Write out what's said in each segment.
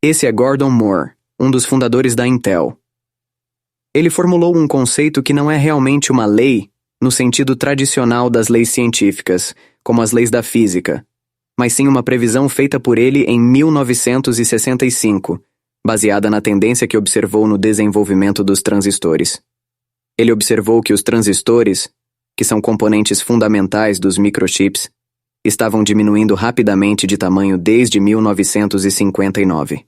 Esse é Gordon Moore, um dos fundadores da Intel. Ele formulou um conceito que não é realmente uma lei, no sentido tradicional das leis científicas, como as leis da física, mas sim uma previsão feita por ele em 1965, baseada na tendência que observou no desenvolvimento dos transistores. Ele observou que os transistores, que são componentes fundamentais dos microchips, estavam diminuindo rapidamente de tamanho desde 1959.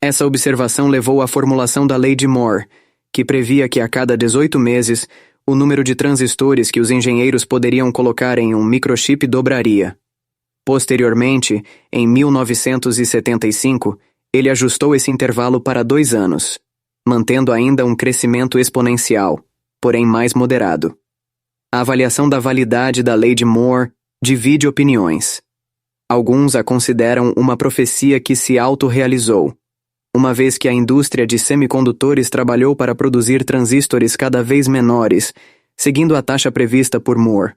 Essa observação levou à formulação da Lei de Moore, que previa que a cada 18 meses, o número de transistores que os engenheiros poderiam colocar em um microchip dobraria. Posteriormente, em 1975, ele ajustou esse intervalo para 2 anos, mantendo ainda um crescimento exponencial, porém mais moderado. A avaliação da validade da Lei de Moore divide opiniões. Alguns a consideram uma profecia que se autorrealizou, uma vez que a indústria de semicondutores trabalhou para produzir transistores cada vez menores, seguindo a taxa prevista por Moore.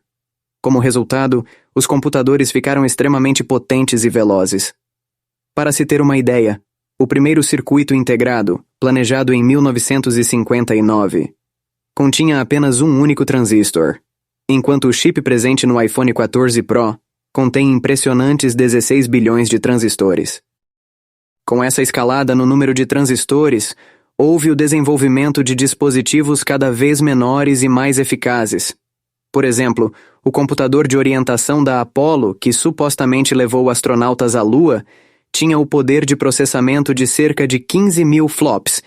Como resultado, os computadores ficaram extremamente potentes e velozes. Para se ter uma ideia, o primeiro circuito integrado, planejado em 1959, continha apenas um único transistor, enquanto o chip presente no iPhone 14 Pro contém impressionantes 16 bilhões de transistores. Com essa escalada no número de transistores, houve o desenvolvimento de dispositivos cada vez menores e mais eficazes. Por exemplo, o computador de orientação da Apollo, que supostamente levou astronautas à Lua, tinha o poder de processamento de cerca de 15.000 flops,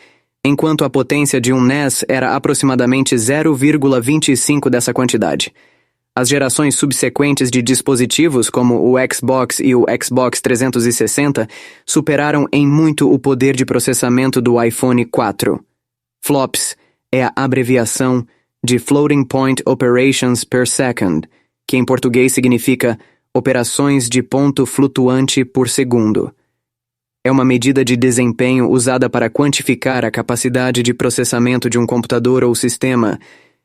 enquanto a potência de um NES era aproximadamente 0,25 dessa quantidade. As gerações subsequentes de dispositivos, como o Xbox e o Xbox 360, superaram em muito o poder de processamento do iPhone 4. FLOPS é a abreviação de Floating Point Operations per Second, que em português significa operações de ponto flutuante por segundo. É uma medida de desempenho usada para quantificar a capacidade de processamento de um computador ou sistema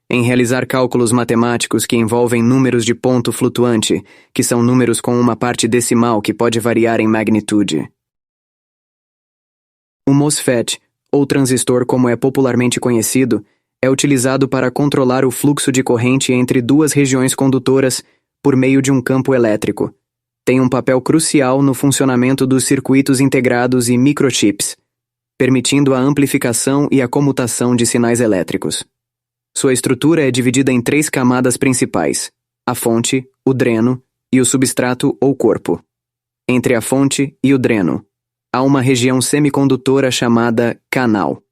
em realizar cálculos matemáticos que envolvem números de ponto flutuante, que são números com uma parte decimal que pode variar em magnitude. O MOSFET, ou transistor como é popularmente conhecido, é utilizado para controlar o fluxo de corrente entre duas regiões condutoras por meio de um campo elétrico. Tem um papel crucial no funcionamento dos circuitos integrados e microchips, permitindo a amplificação e a comutação de sinais elétricos. Sua estrutura é dividida em 3 camadas principais: a fonte, o dreno e o substrato ou corpo. Entre a fonte e o dreno, há uma região semicondutora chamada canal.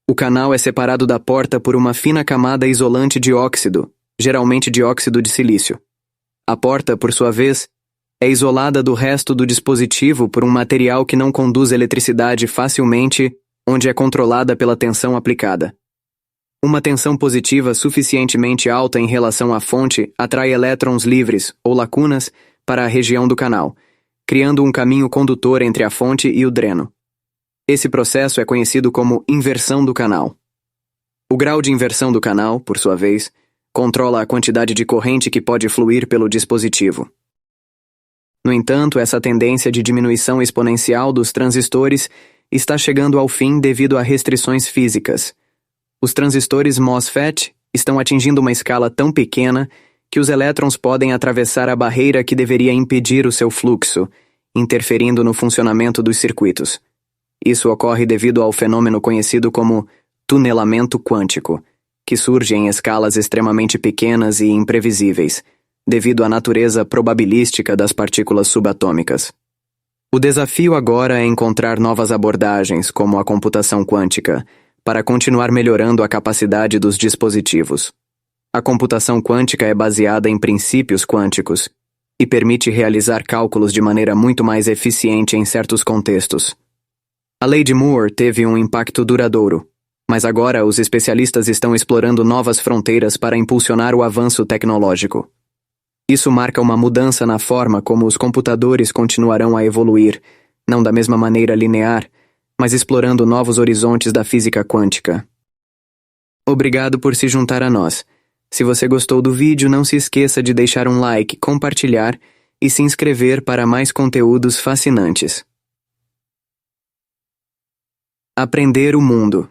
O canal é separado da porta por uma fina camada isolante de óxido, geralmente dióxido de silício. A porta, por sua vez, é isolada do resto do dispositivo por um material que não conduz eletricidade facilmente, onde é controlada pela tensão aplicada. Uma tensão positiva suficientemente alta em relação à fonte atrai elétrons livres, ou lacunas, para a região do canal, criando um caminho condutor entre a fonte e o dreno. Esse processo é conhecido como inversão do canal. O grau de inversão do canal, por sua vez, controla a quantidade de corrente que pode fluir pelo dispositivo. No entanto, essa tendência de diminuição exponencial dos transistores está chegando ao fim devido a restrições físicas. Os transistores MOSFET estão atingindo uma escala tão pequena que os elétrons podem atravessar a barreira que deveria impedir o seu fluxo, interferindo no funcionamento dos circuitos. Isso ocorre devido ao fenômeno conhecido como tunelamento quântico, que surge em escalas extremamente pequenas e imprevisíveis, devido à natureza probabilística das partículas subatômicas. O desafio agora é encontrar novas abordagens, como a computação quântica, para continuar melhorando a capacidade dos dispositivos. A computação quântica é baseada em princípios quânticos e permite realizar cálculos de maneira muito mais eficiente em certos contextos. A Lei de Moore teve um impacto duradouro, mas agora os especialistas estão explorando novas fronteiras para impulsionar o avanço tecnológico. Isso marca uma mudança na forma como os computadores continuarão a evoluir, não da mesma maneira linear, mas explorando novos horizontes da física quântica. Obrigado por se juntar a nós. Se você gostou do vídeo, não se esqueça de deixar um like, compartilhar e se inscrever para mais conteúdos fascinantes. Aprender o mundo.